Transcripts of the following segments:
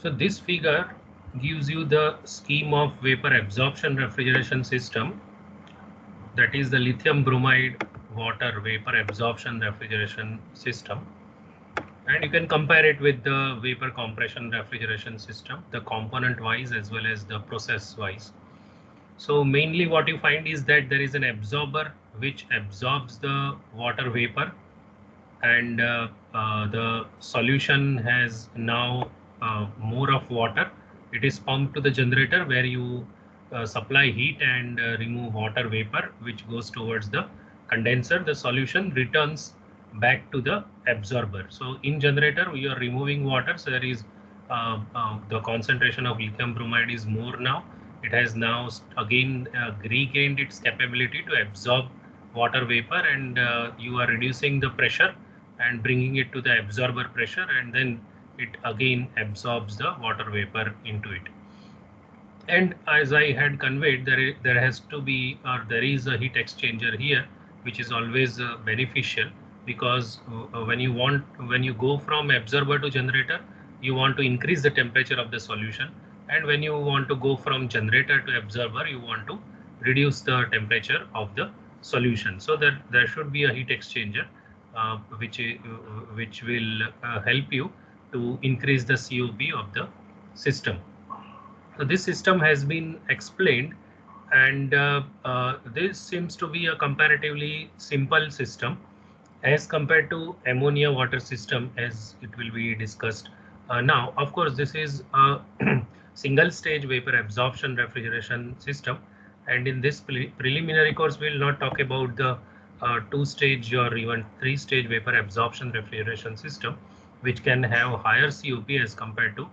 So this figure gives you the scheme of vapor absorption refrigeration system, that is the lithium bromide water vapor absorption refrigeration system, and you can compare it with the vapor compression refrigeration system, the component wise as well as the process wise. So mainly what you find is that there is an absorber which absorbs the water vapor, and the solution has now more of water. It is pumped to the generator where you supply heat and remove water vapor, which goes towards the condenser. The solution returns back to the absorber. So in generator we are removing water, so there is the concentration of lithium bromide is more now. It has now again regained its capability to absorb water vapor, and you are reducing the pressure and bringing it to the absorber pressure, and then it again absorbs the water vapor into it. And as I had conveyed, there has to be, or there is a heat exchanger here, which is always beneficial, because when you go from absorber to generator, you want to increase the temperature of the solution, and when you want to go from generator to absorber, you want to reduce the temperature of the solution. So that there should be a heat exchanger, which will help you to increase the COP of the system. So this system has been explained, and this seems to be a comparatively simple system as compared to ammonia water system, as it will be discussed now. Of course, this is a single stage vapor absorption refrigeration system, and in this preliminary course we will not talk about the two-stage or even three-stage vapor absorption refrigeration system, which can have higher COP as compared to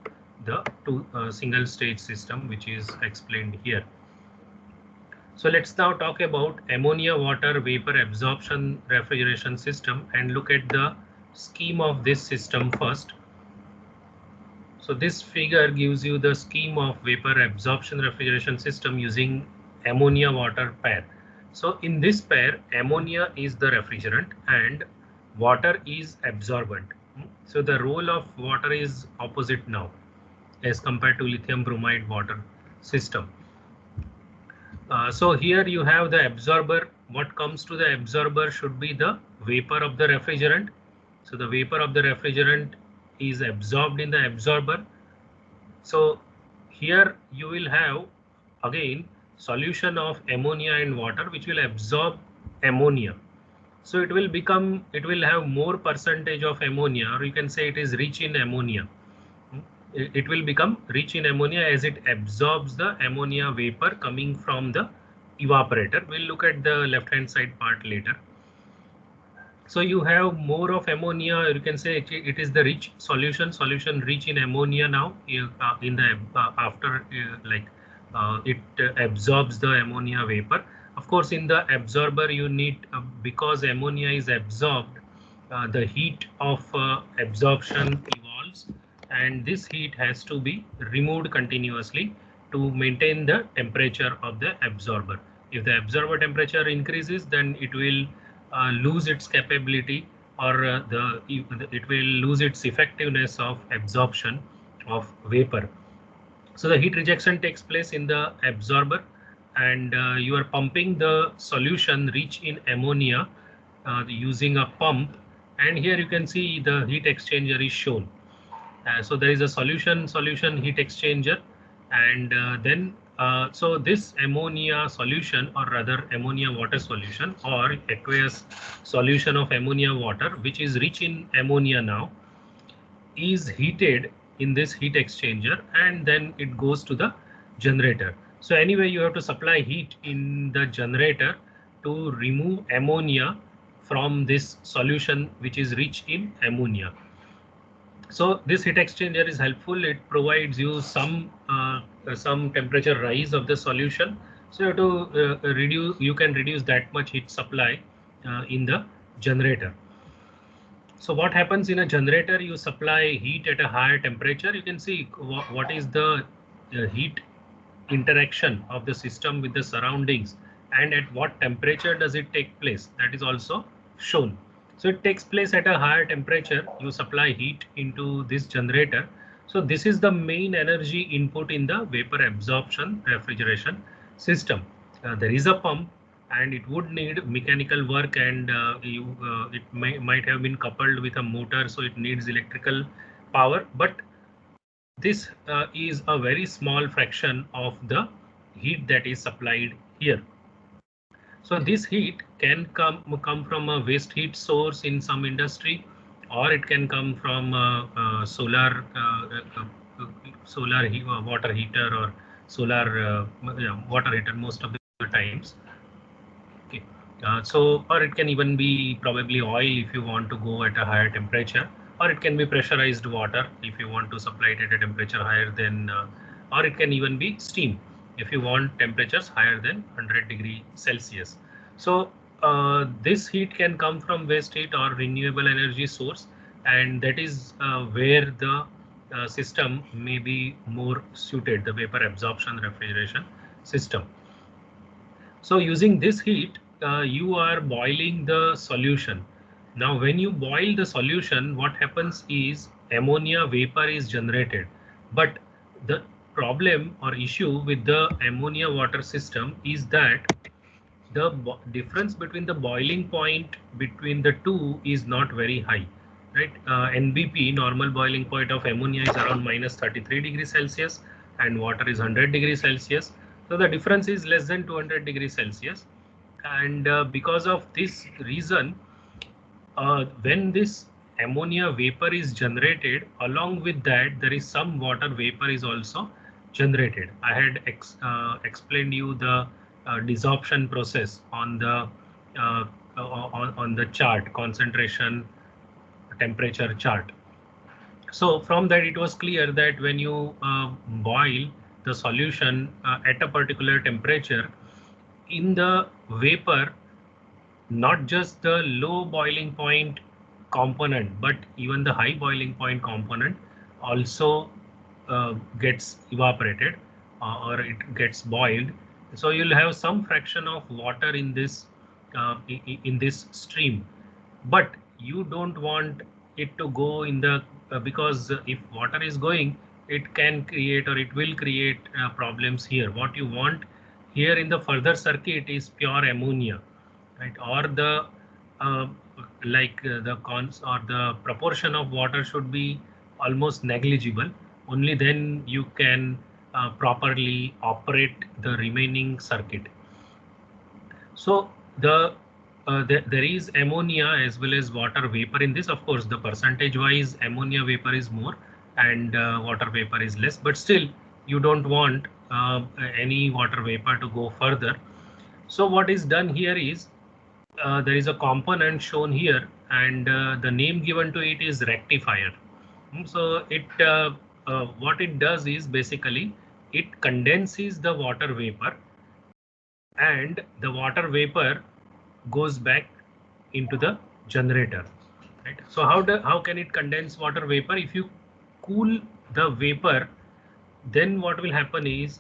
the two single stage system which is explained here. So let's now talk about ammonia water vapor absorption refrigeration system and look at the scheme of this system first. So this figure gives you the scheme of vapor absorption refrigeration system using ammonia water pair. So in this pair, ammonia is the refrigerant and water is absorbent. So the role of water is opposite now as compared to lithium bromide water system. So here you have the absorber. What comes to the absorber should be the vapor of the refrigerant. So the vapor of the refrigerant is absorbed in the absorber. So here you will have again solution of ammonia and water which will absorb ammonia. So it will have more percentage of ammonia, or you can say it is rich in ammonia. It will become rich in ammonia as it absorbs the ammonia vapor coming from the evaporator. We'll look at the left hand side part later. So you have more of ammonia, you can say it is the rich solution rich in ammonia now in the after it absorbs the ammonia vapor. Of course, in the absorber you need because ammonia is absorbed, the heat of absorption evolves, and this heat has to be removed continuously to maintain the temperature of the absorber. If the absorber temperature increases, then it will lose its capability, or it will lose its effectiveness of absorption of vapor. So the heat rejection takes place in the absorber, and you are pumping the solution rich in ammonia using a pump, and here you can see the heat exchanger is shown. So there is a solution heat exchanger, and then so this ammonia solution, or rather ammonia water solution, or aqueous solution of ammonia water which is rich in ammonia now, is heated in this heat exchanger, and then it goes to the generator. So anyway, you have to supply heat in the generator to remove ammonia from this solution which is rich in ammonia. So this heat exchanger is helpful. It provides you some temperature rise of the solution. So you have to you can reduce that much heat supply in the generator. So what happens in a generator? You supply heat at a higher temperature. You can see what is the heat interaction of the system with the surroundings, and at what temperature does it take place. That is also shown. So it takes place at a higher temperature. You supply heat into this generator. So this is the main energy input in the vapor absorption refrigeration system. There is a pump and it would need mechanical work, and might have been coupled with a motor, so it needs electrical power, but this is a very small fraction of the heat that is supplied here. So this heat can come from a waste heat source in some industry, or it can come from water heater, or solar water heater most of the times. Okay, or it can even be probably oil if you want to go at a higher temperature, or it can be pressurized water if you want to supply it at a temperature higher than, or it can even be steam if you want temperatures higher than 100°C. So this heat can come from waste heat or renewable energy source, and that is where the system may be more suited, the vapor absorption refrigeration system. So using this heat, you are boiling the solution. Now, when you boil the solution, what happens is ammonia vapor is generated. But the problem or issue with the ammonia water system is that the difference between the boiling point between the two is not very high, right? NBP, normal boiling point of ammonia, is around minus 33°C, and water is 100°C. So the difference is less than 200°C. And because of this reason, when this ammonia vapor is generated, along with that there is some water vapor is also generated. I had explained you the desorption process on the on the chart, concentration temperature chart. So from that it was clear that when you boil the solution at a particular temperature, in the vapor, not just the low boiling point component, but even the high boiling point component also gets evaporated, or it gets boiled. So you'll have some fraction of water in this in this stream, but you don't want it to go in the because if water is going, it can create, or it will create problems here. What you want here in the further circuit is pure ammonia, right? Or the uh, the cons or the proportion of water should be almost negligible. Only then you can properly operate the remaining circuit. So there is ammonia as well as water vapor in this. Of course, the percentage wise ammonia vapor is more, and water vapor is less, but still you don't want any water vapor to go further. So what is done here is there is a component shown here, and the name given to it is rectifier. So what it does is basically it condenses the water vapor, and the water vapor goes back into the generator, right? So how can it condense water vapor? If you cool the vapor, then what will happen is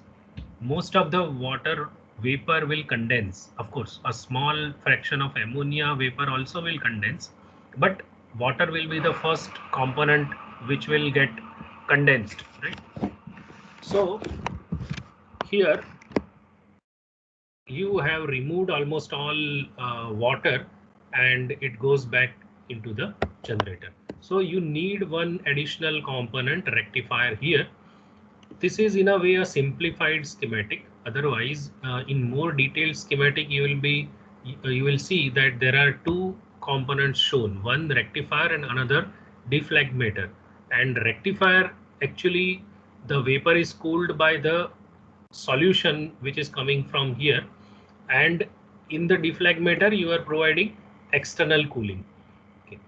most of the water vapor will condense. Of course, a small fraction of ammonia vapor also will condense, but water will be the first component which will get condensed, right? So here you have removed almost all water, and it goes back into the generator. So you need one additional component, rectifier, here. This is in a way a simplified schematic. Otherwise, in more detailed schematic, you will see that there are two components shown, one rectifier and another deflagmator. And rectifier, actually the vapor is cooled by the solution which is coming from here, and in the deflagmator you are providing external cooling. Okay.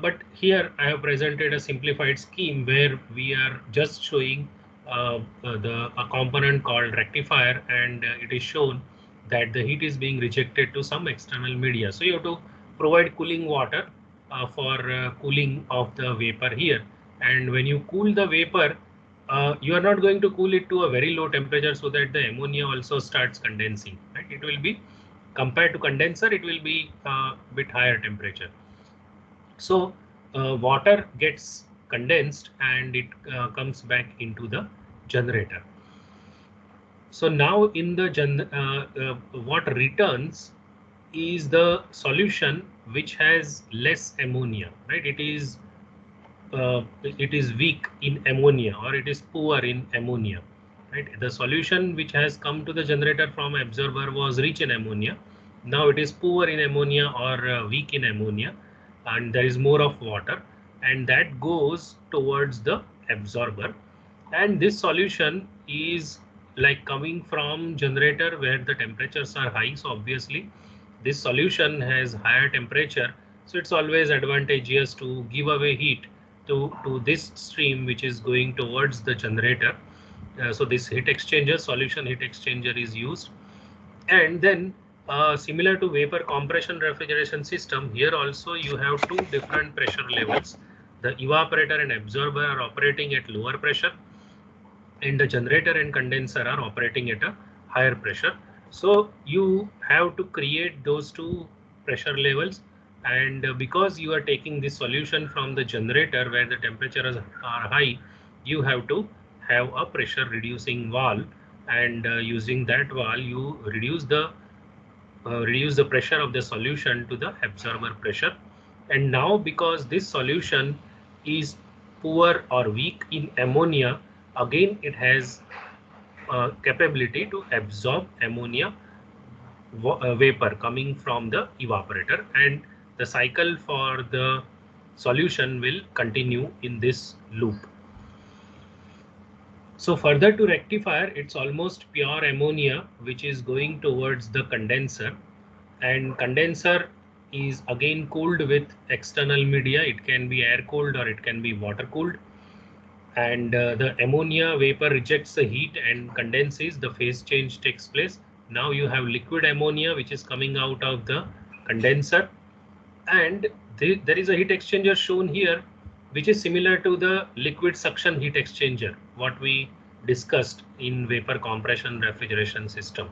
But here I have presented a simplified scheme where we are just showing a component called rectifier, and it is shown that the heat is being rejected to some external media. So you have to provide cooling water for cooling of the vapor here. And when you cool the vapor, you are not going to cool it to a very low temperature so that the ammonia also starts condensing, right? It will be, compared to condenser, it will be a bit higher temperature. So water gets condensed and it comes back into the generator. So now in the what returns is the solution which has less ammonia, right? It is weak in ammonia, or it is poor in ammonia, right? The solution which has come to the generator from absorber was rich in ammonia. Now it is poor in ammonia or weak in ammonia, and there is more of water, and that goes towards the absorber. And this solution is like coming from generator where the temperatures are high, so obviously this solution has higher temperature, so it's always advantageous to give away heat to this stream which is going towards the generator. So this heat exchanger, solution heat exchanger, is used. And then similar to vapor compression refrigeration system, here also you have two different pressure levels. The evaporator and absorber are operating at lower pressure, and the generator and condenser are operating at a higher pressure. So you have to create those two pressure levels, and because you are taking this solution from the generator where the temperatures are high, you have to have a pressure reducing valve, and using that valve you reduce the pressure of the solution to the absorber pressure. And now because this solution is poor or weak in ammonia, again it has capability to absorb ammonia vapor coming from the evaporator, and the cycle for the solution will continue in this loop. So further to rectifier, it's almost pure ammonia which is going towards the condenser, and condenser is again cooled with external media. It can be air cooled or it can be water cooled, and the ammonia vapor rejects the heat and condenses. The phase change takes place. Now you have liquid ammonia which is coming out of the condenser, and there is a heat exchanger shown here which is similar to the liquid suction heat exchanger what we discussed in vapor compression refrigeration system.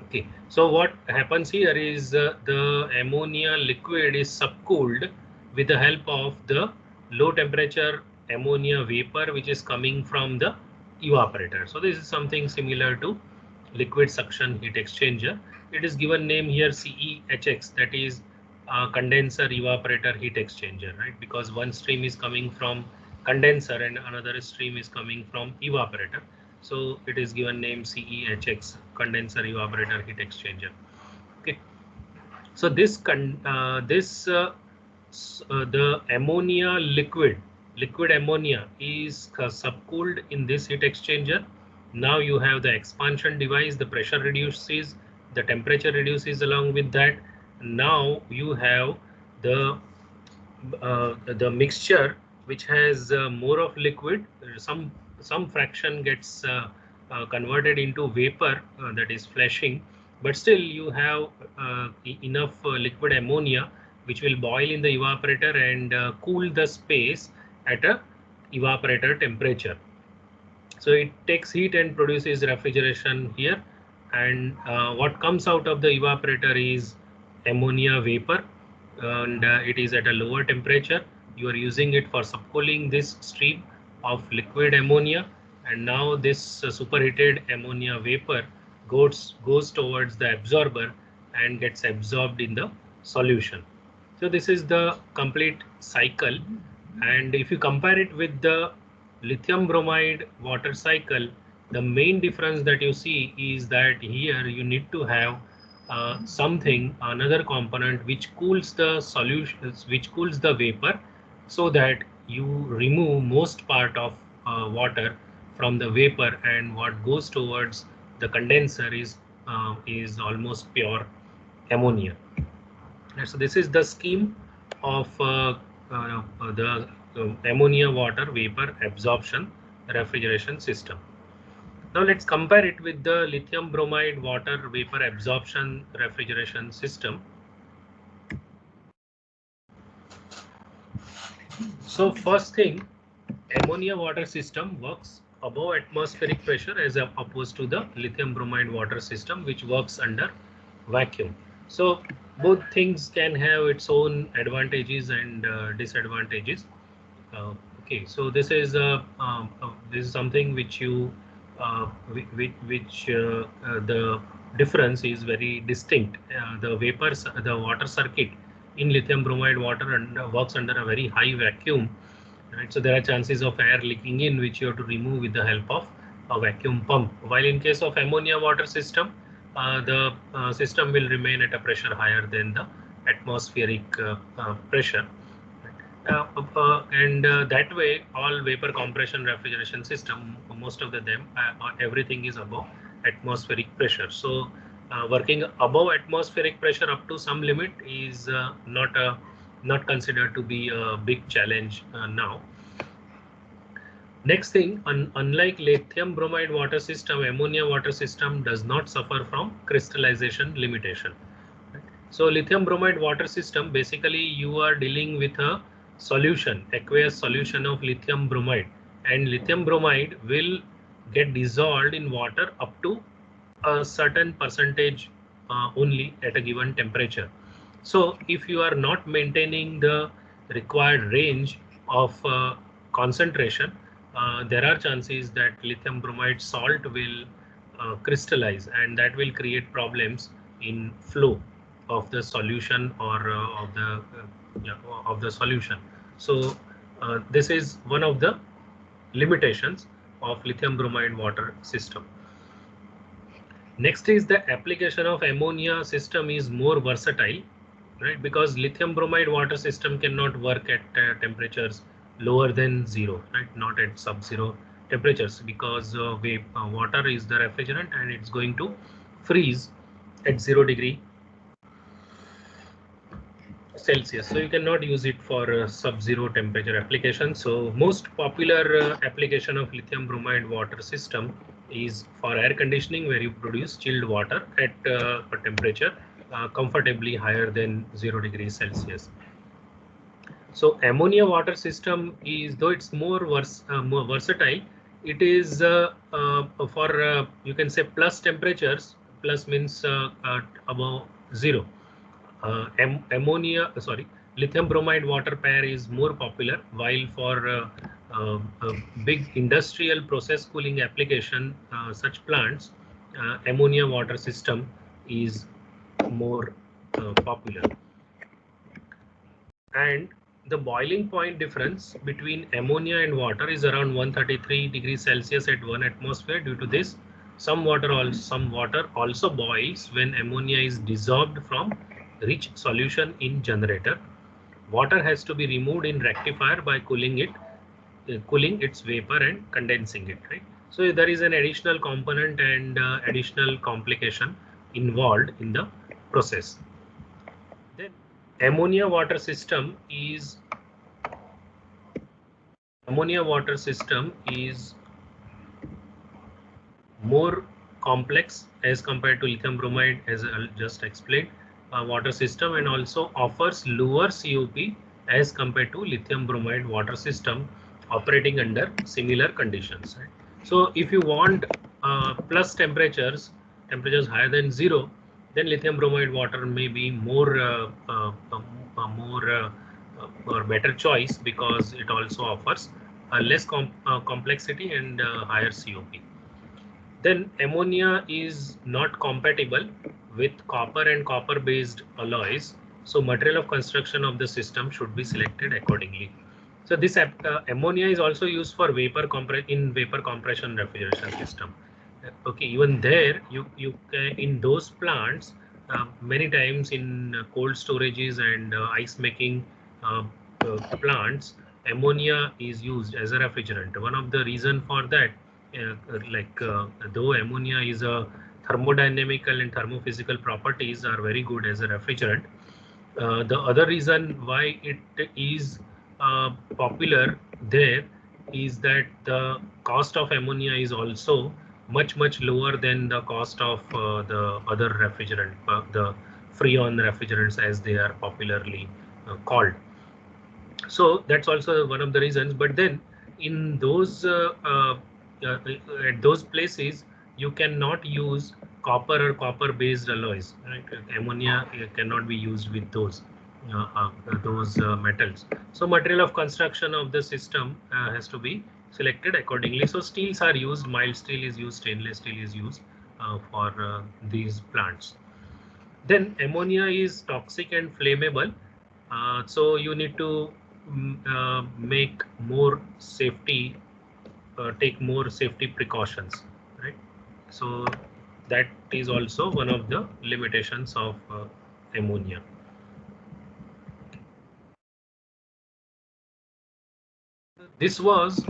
Okay, so what happens here is the ammonia liquid is subcooled with the help of the low temperature ammonia vapor which is coming from the evaporator. So this is something similar to liquid suction heat exchanger. It is given name here CEHX, that is condenser evaporator heat exchanger, right? Because one stream is coming from condenser and another stream is coming from evaporator. So it is given name CEHX, condenser evaporator heat exchanger. Okay. So this the ammonia liquid ammonia is subcooled in this heat exchanger. Now you have the expansion device, the pressure reduces, the temperature reduces along with that. Now you have the mixture which has more of liquid. Some fraction gets converted into vapor, that is flashing, but still you have enough liquid ammonia which will boil in the evaporator and cool the space at a evaporator temperature. So it takes heat and produces refrigeration here, and what comes out of the evaporator is ammonia vapor, and it is at a lower temperature. You are using it for subcooling this stream of liquid ammonia, and now this superheated ammonia vapor goes towards the absorber and gets absorbed in the solution. So this is the complete cycle, and if you compare it with the lithium bromide water cycle, the main difference that you see is that here you need to have another component which cools the solution, which cools the vapor, so that you remove most part of water from the vapor, and what goes towards the condenser is almost pure ammonia. And so this is the scheme of the ammonia water vapor absorption refrigeration system. Now let's compare it with the lithium bromide water vapor absorption refrigeration system. So first thing, ammonia water system works above atmospheric pressure as opposed to the lithium bromide water system which works under vacuum. So both things can have its own advantages and disadvantages. Okay, so this is something which you which the difference is very distinct. The water circuit in lithium bromide water and works under a very high vacuum, right? So there are chances of air leaking in, which you have to remove with the help of a vacuum pump. While in case of ammonia water system, the system will remain at a pressure higher than the atmospheric pressure. And that way, all vapor compression refrigeration system, most of them, everything is above atmospheric pressure. So working above atmospheric pressure up to some limit is not considered to be a big challenge now. Next thing, unlike lithium bromide water system, ammonia water system does not suffer from crystallization limitation. So lithium bromide water system, basically you are dealing with a solution, aqueous solution of lithium bromide, and lithium bromide will get dissolved in water up to a certain percentage only at a given temperature. So if you are not maintaining the required range of concentration, there are chances that lithium bromide salt will crystallize, and that will create problems in flow of the solution or of the solution. So this is one of the limitations of lithium bromide water system. Next is the application of ammonia system is more versatile, right? Because lithium bromide water system cannot work at temperatures lower than zero, right? Not at sub-zero temperatures, because water is the refrigerant and it's going to freeze at 0 degree Celsius. So you cannot use it for sub-zero temperature application. So most popular application of lithium bromide water system is for air conditioning, where you produce chilled water at a temperature comfortably higher than 0 degrees Celsius. So ammonia water system is, though it's more versatile, it is for you can say plus temperatures. Plus means above zero. Lithium bromide water pair is more popular, while for big industrial process cooling application, such plants, ammonia water system is more popular. And the boiling point difference between ammonia and water is around 133 degrees Celsius at 1 atmosphere. Due to this, some water also boils when ammonia is dissolved from rich solution in generator. Water has to be removed in rectifier by cooling its vapor and condensing it, right? So there is an additional component and additional complication involved in the process. Then ammonia water system is more complex as compared to lithium bromide, as I just explained, water system, and also offers lower COP as compared to lithium bromide water system operating under similar conditions, right? So if you want plus temperatures higher than zero, then lithium bromide water may be more or better choice, because it also offers less complexity and higher COP. Then ammonia is not compatible with copper and copper based alloys, so material of construction of the system should be selected accordingly. So this ammonia is also used for vapor compression refrigeration system. Okay, even there you can, in those plants, many times in cold storages and ice making uh, plants, ammonia is used as a refrigerant. One of the reason for that, though ammonia is a thermodynamical and thermophysical properties are very good as a refrigerant, the other reason why it is popular there is that the cost of ammonia is also much lower than the cost of the other refrigerant, the freon refrigerants as they are popularly called. So that's also one of the reasons. But then in those at those places, you cannot use copper or copper based alloys, right? Ammonia cannot be used with those. those metals. So material of construction of the system has to be selected accordingly. So steels are used, mild steel is used, stainless steel is used for these plants. Then ammonia is toxic and flammable. So you need to make more safety, take more safety precautions, right? So that is also one of the limitations of ammonia. This was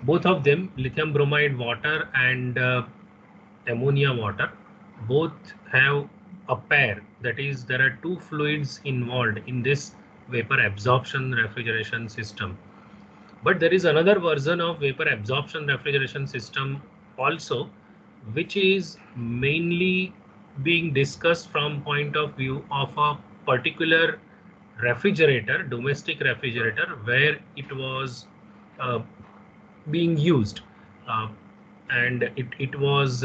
both of them, lithium bromide water and ammonia water, both have a pair. That is, there are two fluids involved in this vapor absorption refrigeration system. But there is another version of vapor absorption refrigeration system also, which is mainly being discussed from point of view of a particular refrigerator, domestic refrigerator, where it was uh, being used, uh, and it was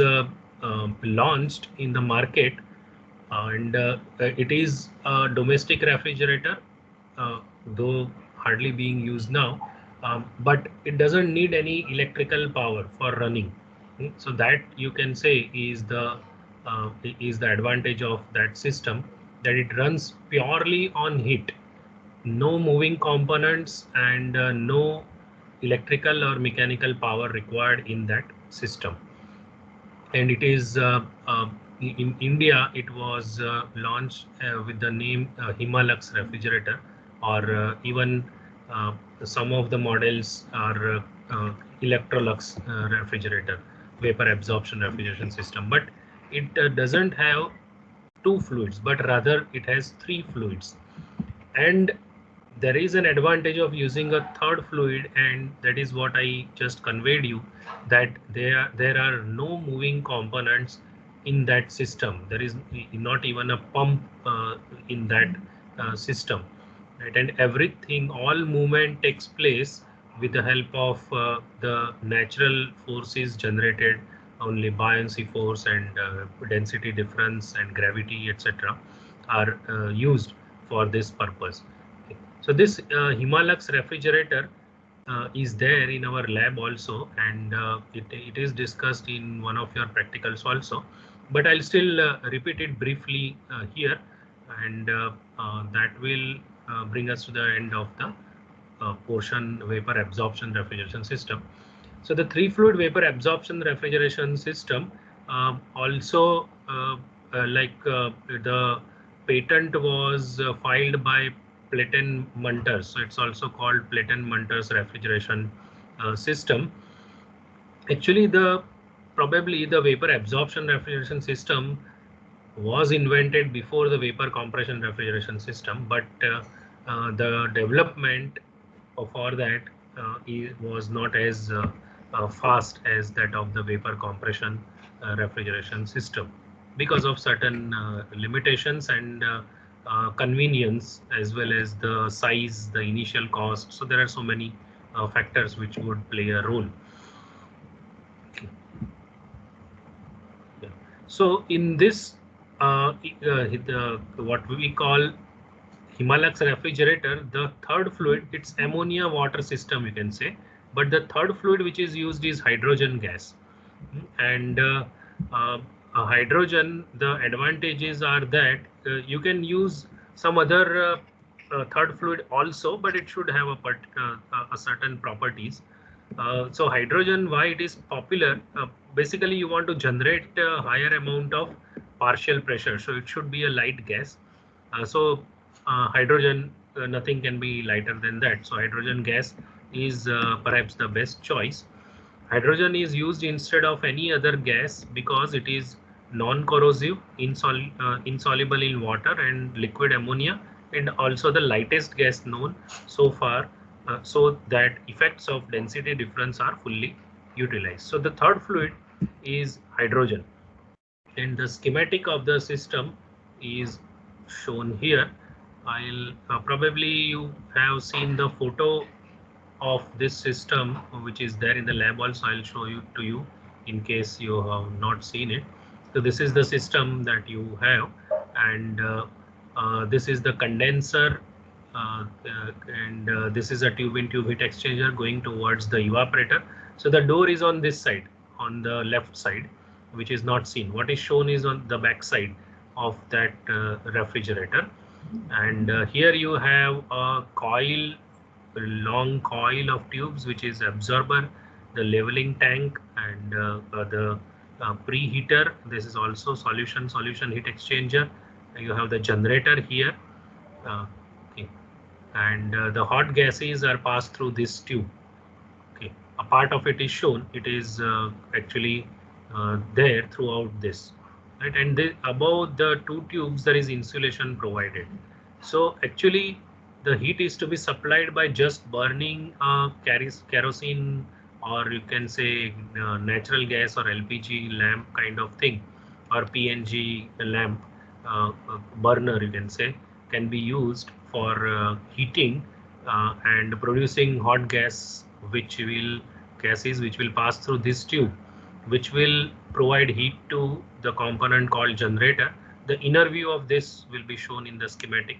launched in the market, and it is a domestic refrigerator, though hardly being used now, but it doesn't need any electrical power for running. So that you can say is the advantage of that system, that it runs purely on heat, no moving components, and no electrical or mechanical power required in that system. And it is in India, it was launched with the name Himalux refrigerator, or even uh, some of the models are Electrolux refrigerator, vapor absorption refrigeration system. But it doesn't have two fluids, but rather it has three fluids. And there is an advantage of using a third fluid, and that is what I just conveyed you, that there are no moving components in that system. There is not even a pump in that system, right? And everything, all movement takes place with the help of the natural forces generated, only buoyancy force and density difference and gravity, etc., are used for this purpose. So this Himalux refrigerator is there in our lab also, and it is discussed in one of your practicals also. But I'll still repeat it briefly here, and that will bring us to the end of the portion vapor absorption refrigeration system. So the three fluid vapor absorption refrigeration system also the patent was filed by Platen Munters. So it's also called Platen Munters refrigeration system. Actually, the probably the vapor absorption refrigeration system was invented before the vapor compression refrigeration system, but the development for that was not as fast as that of the vapor compression refrigeration system, because of certain limitations and convenience, as well as the size, the initial cost. So there are so many factors which would play a role. Yeah. So in this, what we call Himalux refrigerator, the third fluid, it's ammonia water system, you can say, but the third fluid which is used is hydrogen gas. And uh, hydrogen, the advantages are that you can use some other third fluid also, but it should have a certain properties. So hydrogen, why it is popular? Basically, you want to generate a higher amount of partial pressure, so it should be a light gas. Hydrogen, nothing can be lighter than that. So hydrogen gas is perhaps the best choice. Hydrogen is used instead of any other gas because it is non-corrosive, insoluble in water and liquid ammonia, and also the lightest gas known so far, so that effects of density difference are fully utilized. So the third fluid is hydrogen, and the schematic of the system is shown here. I'll probably you have seen the photo of this system, which is there in the lab also. I'll show you to you in case you have not seen it. So this is the system that you have, and this is the condenser This is a tube-in-tube heat exchanger going towards the evaporator. So the door is on this side, on the left side, which is not seen. What is shown is on the back side of that refrigerator. And here you have a coil, a long coil of tubes, which is absorber, the leveling tank, and the preheater. This is also solution heat exchanger. You have the generator here. Okay. And the hot gases are passed through this tube. Okay, a part of it is shown. It is actually there throughout this, right? And above the two tubes there is insulation provided. So actually the heat is to be supplied by just burning kerosene, or you can say natural gas or LPG lamp kind of thing, or PNG lamp burner, you can say, can be used for heating and producing hot gases which will pass through this tube, which will provide heat to the component called generator. The inner view of this will be shown in the schematic.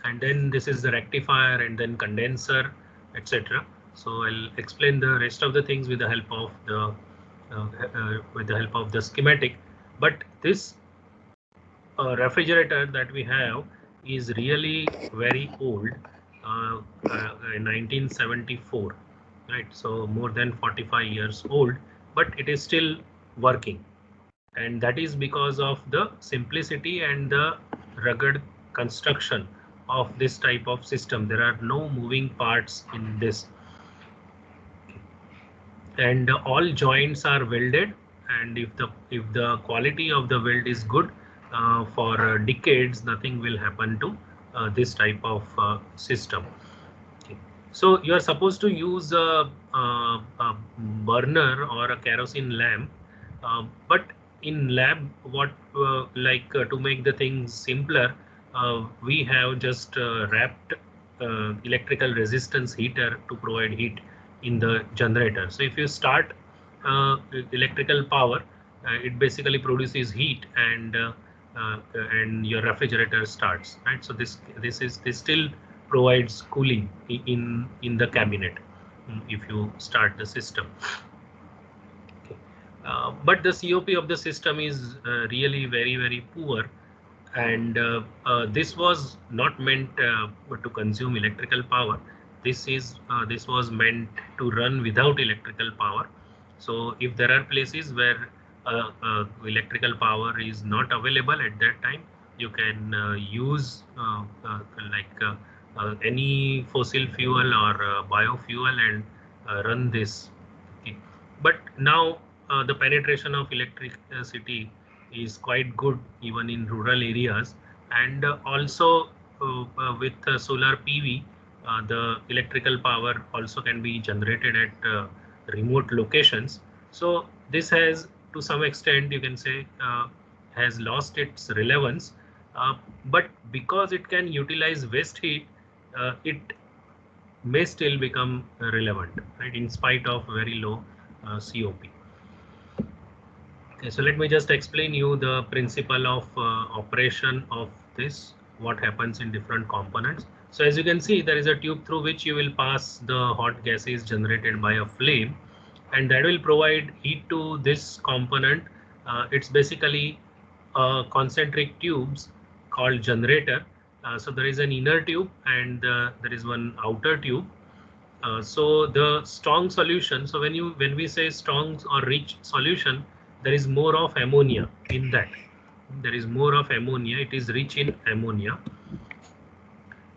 And then this is the rectifier, and then condenser, etc. So I'll explain the rest of the things with the help of the schematic. But this refrigerator that we have is really very old, 1974, right? So more than 45 years old, but it is still working, and that is because of the simplicity and the rugged construction of this type of system. There are no moving parts in this, and all joints are welded, and if the quality of the weld is good, for decades nothing will happen to this type of system. Okay. So you are supposed to use a burner or a kerosene lamp, but in lab, what to make the things simpler, we have just wrapped electrical resistance heater to provide heat in the generator. So if you start electrical power, it basically produces heat, and your refrigerator starts, right? So this still provides cooling in the cabinet if you start the system. Okay. But the COP of the system is really very poor, and this was not meant to consume electrical power. This was meant to run without electrical power. So if there are places where electrical power is not available at that time, you can use any fossil fuel or biofuel and run this. Okay. But now the penetration of electricity is quite good even in rural areas, and also with solar PV, the electrical power also can be generated at remote locations. So this has, to some extent, you can say, has lost its relevance, but because it can utilize waste heat, it may still become relevant, right, in spite of very low COP. Okay, so let me just explain you the principle of operation of this, what happens in different components. So as you can see, there is a tube through which you will pass the hot gases generated by a flame, and that will provide heat to this component. It's basically concentric tubes called generator. So there is an inner tube, and there is one outer tube. So the strong solution, so when we say strong or rich solution, there is more of ammonia in that. There is more of ammonia. It is rich in ammonia.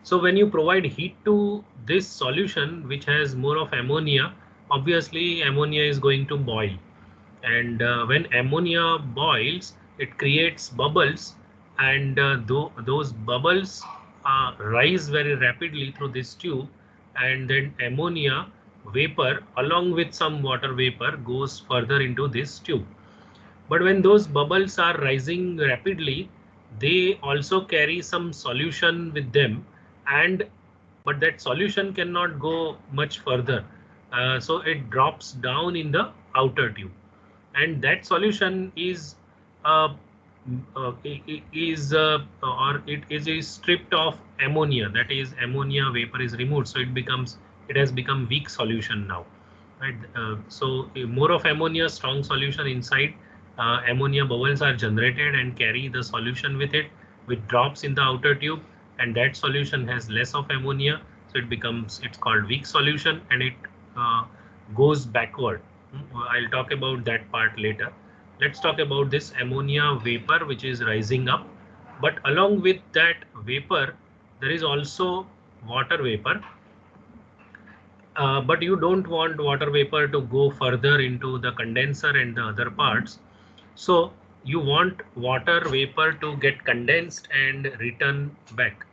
So when you provide heat to this solution, which has more of ammonia, obviously ammonia is going to boil. And when ammonia boils, it creates bubbles, and those bubbles rise very rapidly through this tube, and then ammonia vapor along with some water vapor goes further into this tube. But when those bubbles are rising rapidly, they also carry some solution with them, but that solution cannot go much further. So it drops down in the outer tube, and that solution is it is stripped of ammonia, that is ammonia vapor is removed, so it has become weak solution now, right? So more of ammonia, strong solution inside, ammonia bubbles are generated and carry the solution with it, with drops in the outer tube, and that solution has less of ammonia, so it's called weak solution, and it uh, goes backward. I'll talk about that part later. Let's talk about this ammonia vapor which is rising up, but along with that vapor there is also water vapor, but you don't want water vapor to go further into the condenser and the other parts. So you want water vapor to get condensed and return back.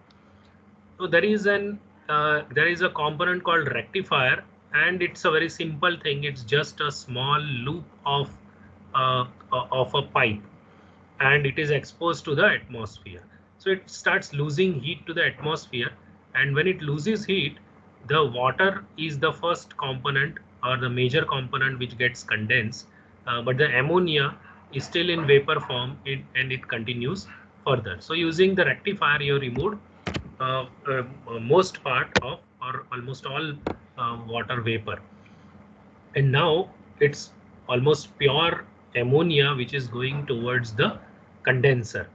So there is a component called rectifier, and it's a very simple thing. It's just a small loop of a pipe, and it is exposed to the atmosphere. So it starts losing heat to the atmosphere, and when it loses heat, the water is the first component or the major component which gets condensed, but the ammonia is still in vapor form, and it continues further. So using the rectifier, you removed most part of or almost all water vapor, and now it's almost pure ammonia which is going towards the condenser.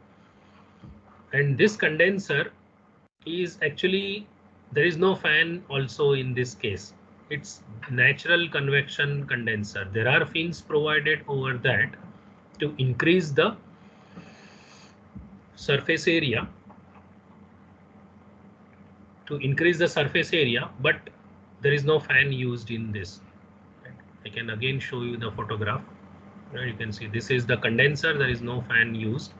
And this condenser is actually, there is no fan also in this case, it's natural convection condenser. There are fins provided over that to increase the surface area, but there is no fan used in this. I can again show you the photograph. You can see this is the condenser, there is no fan used.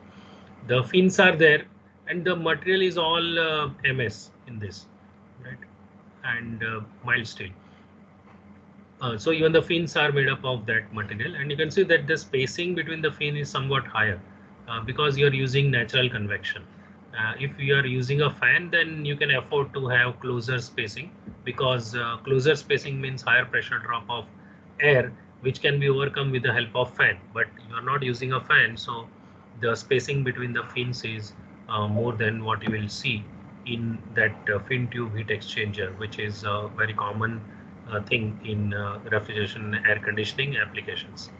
The fins are there, and the material is all MS in this, right? And mild steel. So even the fins are made up of that material, and you can see that the spacing between the fin is somewhat higher because you are using natural convection. If you are using a fan, then you can afford to have closer spacing, because closer spacing means higher pressure drop of air, which can be overcome with the help of fan. But you are not using a fan, so the spacing between the fins is more than what you will see in that fin tube heat exchanger, which is a very common thing in refrigeration and air conditioning applications.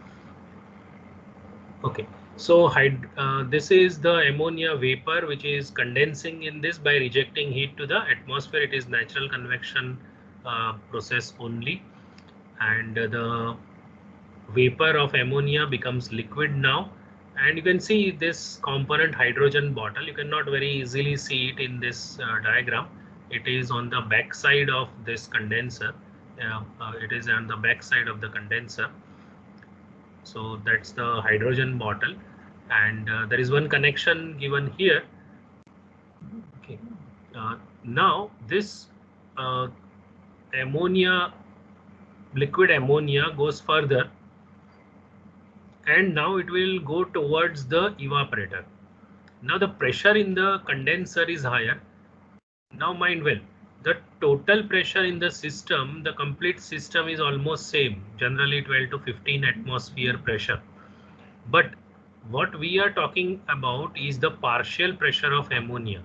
Okay, so this is the ammonia vapor which is condensing in this by rejecting heat to the atmosphere. It is natural convection process only, and the vapor of ammonia becomes liquid now. And you can see this component hydrogen bottle. You cannot very easily see it in this diagram. It is on the back side of this condenser. It is on the back side of the condenser. So that's the hydrogen bottle, and there is one connection given here. Okay. Now this uh, ammonia, liquid ammonia goes further, and now it will go towards the evaporator. Now the pressure in the condenser is higher. Now mind well, the total pressure in the system, the complete system is almost same, generally 12 to 15 atmosphere pressure. But what we are talking about is the partial pressure of ammonia.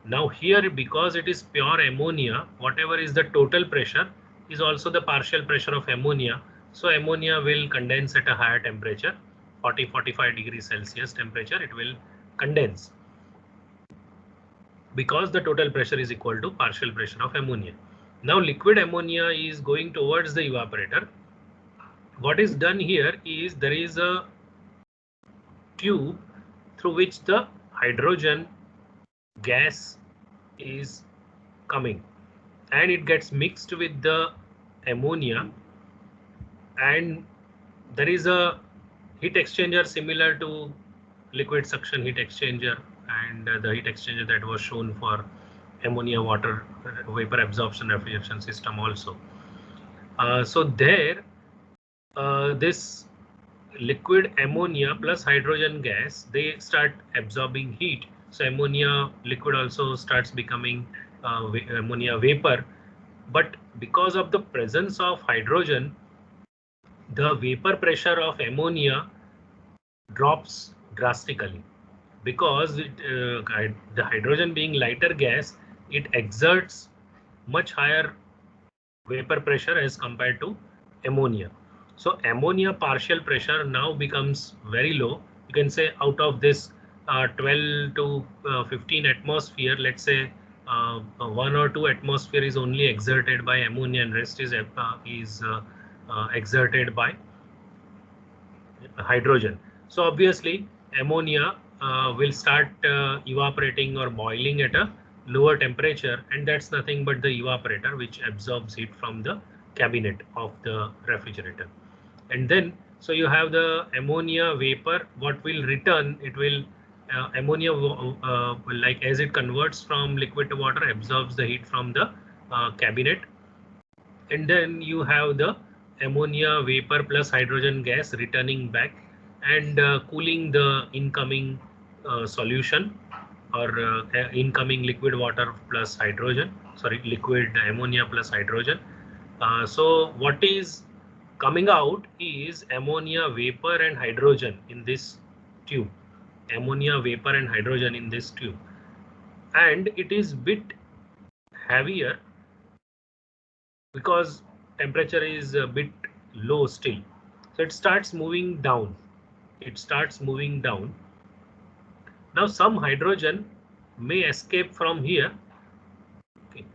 Now here, because it is pure ammonia, whatever is the total pressure is also the partial pressure of ammonia. So ammonia will condense at a higher temperature, 40-45 degrees Celsius temperature, it will condense, because the total pressure is equal to partial pressure of ammonia. Now liquid ammonia is going towards the evaporator. What is done here is there is a tube through which the hydrogen gas is coming, and it gets mixed with the ammonia, and there is a heat exchanger similar to liquid suction heat exchanger, and the heat exchanger that was shown for ammonia water vapor absorption refrigeration system also. So there, this liquid ammonia plus hydrogen gas, they start absorbing heat. So ammonia liquid also starts becoming ammonia vapor. But because of the presence of hydrogen, the vapor pressure of ammonia drops drastically. because the hydrogen being lighter gas, it exerts much higher vapor pressure as compared to ammonia. So ammonia partial pressure now becomes very low. You can say out of this 12 to 15 atmosphere, let's say 1 or 2 atmosphere is only exerted by ammonia and rest is exerted by hydrogen. So obviously ammonia will start evaporating or boiling at a lower temperature, and that's nothing but the evaporator which absorbs heat from the cabinet of the refrigerator. And then so you have the ammonia vapor. What will return, it will ammonia like as it converts from liquid to water, absorbs the heat from the cabinet, and then you have the ammonia vapor plus hydrogen gas returning back and cooling the incoming solution, or incoming liquid water plus hydrogen, sorry, liquid ammonia plus hydrogen. So what is coming out is ammonia vapor and hydrogen in this tube, ammonia vapor and hydrogen in this tube, and it is bit heavier because temperature is a bit low still. So it starts moving down. It starts moving down. Now some hydrogen may escape from here, okay,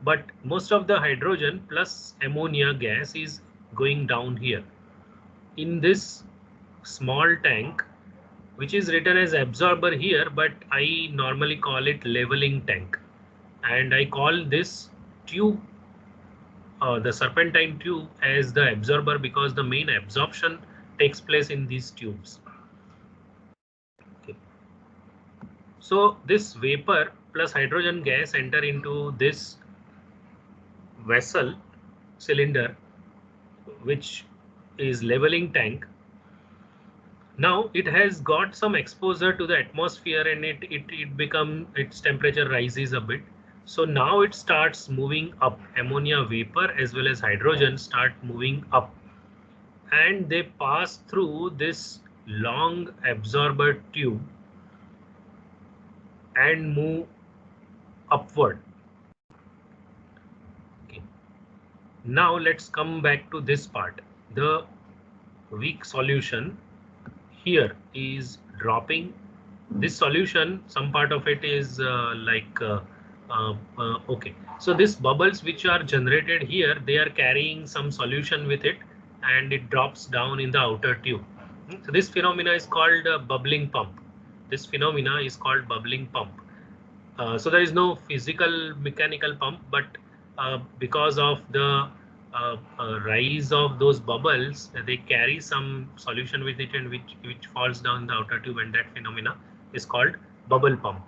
but most of the hydrogen plus ammonia gas is going down here in this small tank, which is written as absorber here, but I normally call it leveling tank, and I call this tube the serpentine tube as the absorber because the main absorption takes place in these tubes. Okay. So this vapor plus hydrogen gas enter into this vessel cylinder, which is leveling tank. Now it has got some exposure to the atmosphere, and its temperature rises a bit. So now it starts moving up. Ammonia vapor as well as hydrogen start moving up, and they pass through this long absorber tube and move upward. Okay. Now let's come back to this part. The weak solution here is dropping. This solution, some part of it is okay. So these bubbles which are generated here, they are carrying some solution with it, and it drops down in the outer tube. So this phenomena is called bubbling pump. This phenomena is called bubbling pump. So there is no physical mechanical pump, but because of the rise of those bubbles, they carry some solution with it, and which falls down the outer tube, and that phenomena is called bubble pump.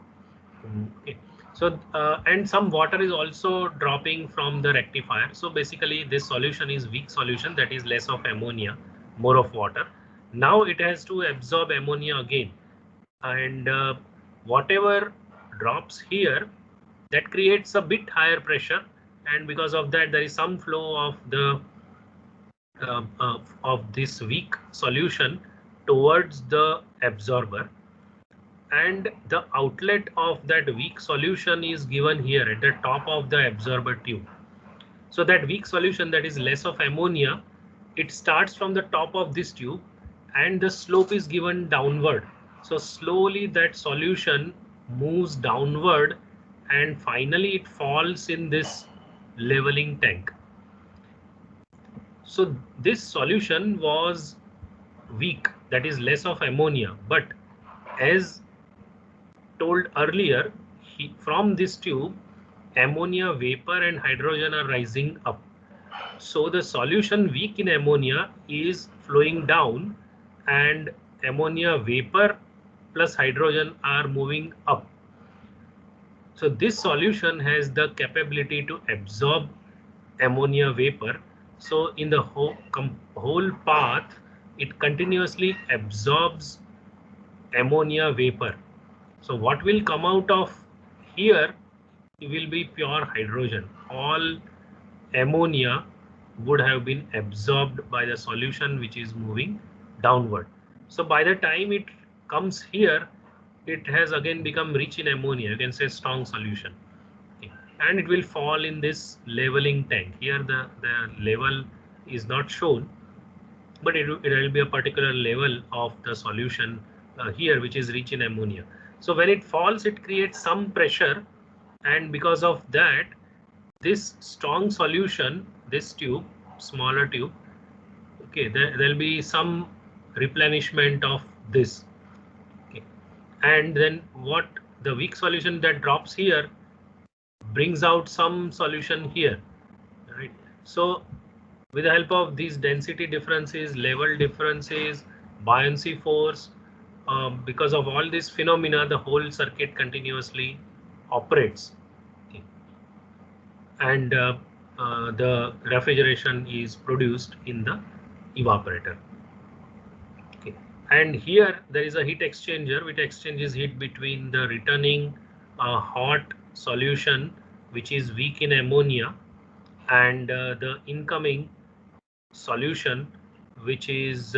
Okay. So and some water is also dropping from the rectifier. So basically this solution is weak solution, that is less of ammonia, more of water. Now it has to absorb ammonia again, and whatever drops here, that creates a bit higher pressure, and because of that there is some flow of the of this weak solution towards the absorber, and the outlet of that weak solution is given here at the top of the absorber tube. So that weak solution, that is less of ammonia, it starts from the top of this tube, and the slope is given downward. So slowly that solution moves downward, and finally it falls in this leveling tank. So this solution was weak, that is less of ammonia, but as told earlier, from this tube ammonia vapor and hydrogen are rising up. So the solution weak in ammonia is flowing down, and ammonia vapor plus hydrogen are moving up. So this solution has the capability to absorb ammonia vapor. So in the whole path, it continuously absorbs ammonia vapor. So what will come out of here will be pure hydrogen. All ammonia would have been absorbed by the solution which is moving downward. So by the time it comes here, it has again become rich in ammonia, you can say strong solution. Okay. And it will fall in this leveling tank. Here the level is not shown, but it will be a particular level of the solution here which is rich in ammonia. So when it falls, it creates some pressure, and because of that, this strong solution, this tube, smaller tube, okay, there'll be some replenishment of this. Okay. And then what the weak solution that drops here brings out some solution here, right? So with the help of these density differences, level differences, buoyancy force, because of all these phenomena, the whole circuit continuously operates. Okay. And the refrigeration is produced in the evaporator. Okay. And here there is a heat exchanger which exchanges heat between the returning hot solution which is weak in ammonia and the incoming solution which is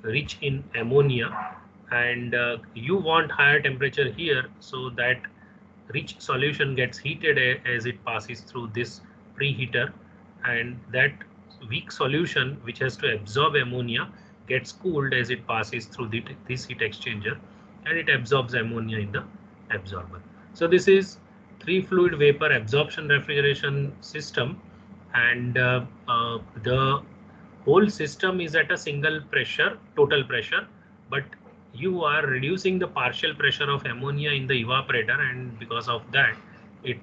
rich in ammonia, and you want higher temperature here, so that rich solution gets heated as it passes through this preheater, and that weak solution which has to absorb ammonia gets cooled as it passes through this heat exchanger, and it absorbs ammonia in the absorber. So this is three fluid vapor absorption refrigeration system, and the whole system is at a single pressure, total pressure, but you are reducing the partial pressure of ammonia in the evaporator, and because of that, it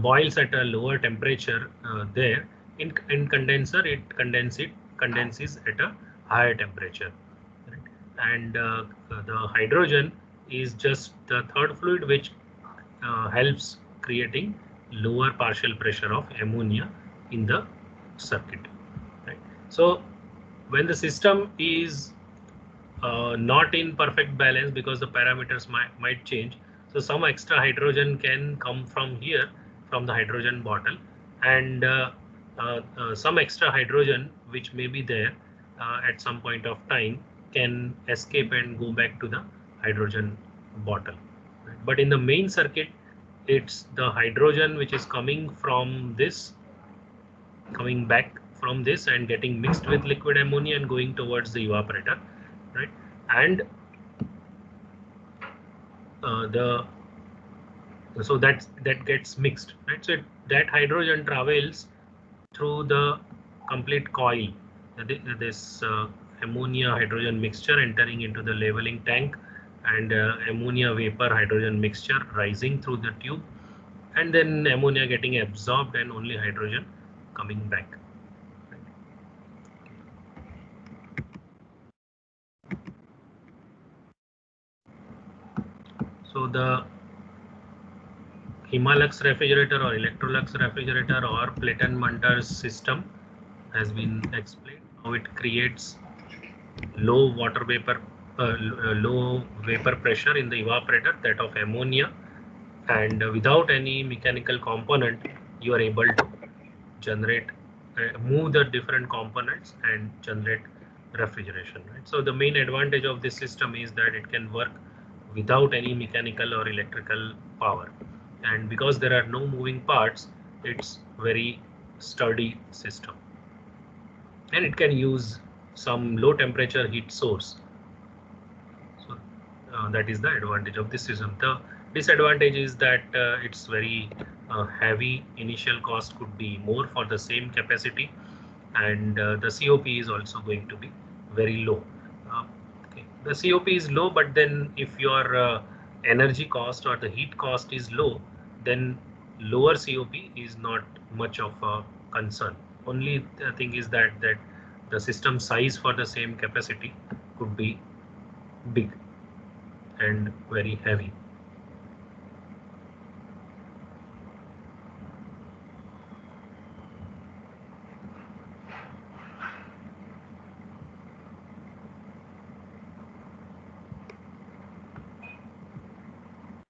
boils at a lower temperature there. In condenser, it condenses at a higher temperature, right? And the hydrogen is just the third fluid which helps creating lower partial pressure of ammonia in the circuit, right? So when the system is not in perfect balance, because the parameters might change, so some extra hydrogen can come from here, from the hydrogen bottle, and some extra hydrogen which may be there at some point of time can escape and go back to the hydrogen bottle, right? But in the main circuit, it's the hydrogen which is coming back from this and getting mixed with liquid ammonia and going towards the evaporator, right? And so that gets mixed, right? So that hydrogen travels through the complete coil, this ammonia hydrogen mixture entering into the leveling tank, and ammonia vapor hydrogen mixture rising through the tube, and then ammonia getting absorbed and only hydrogen coming back. So the Himalux refrigerator or Electrolux refrigerator or Platen-Munters system has been explained how it creates low vapor pressure in the evaporator, that of ammonia, and without any mechanical component, you are able to generate, move the different components and generate refrigeration, right? So the main advantage of this system is that it can work without any mechanical or electrical power, and because there are no moving parts, it's very sturdy system, and it can use some low temperature heat source. So that is the advantage of this system. The disadvantage is that it's very heavy. Initial cost could be more for the same capacity, and the COP is also going to be very low. Okay. The COP is low, but then if your energy cost or the heat cost is low, then lower COP is not much of a concern. Only thing is that the system size for the same capacity could be big and very heavy.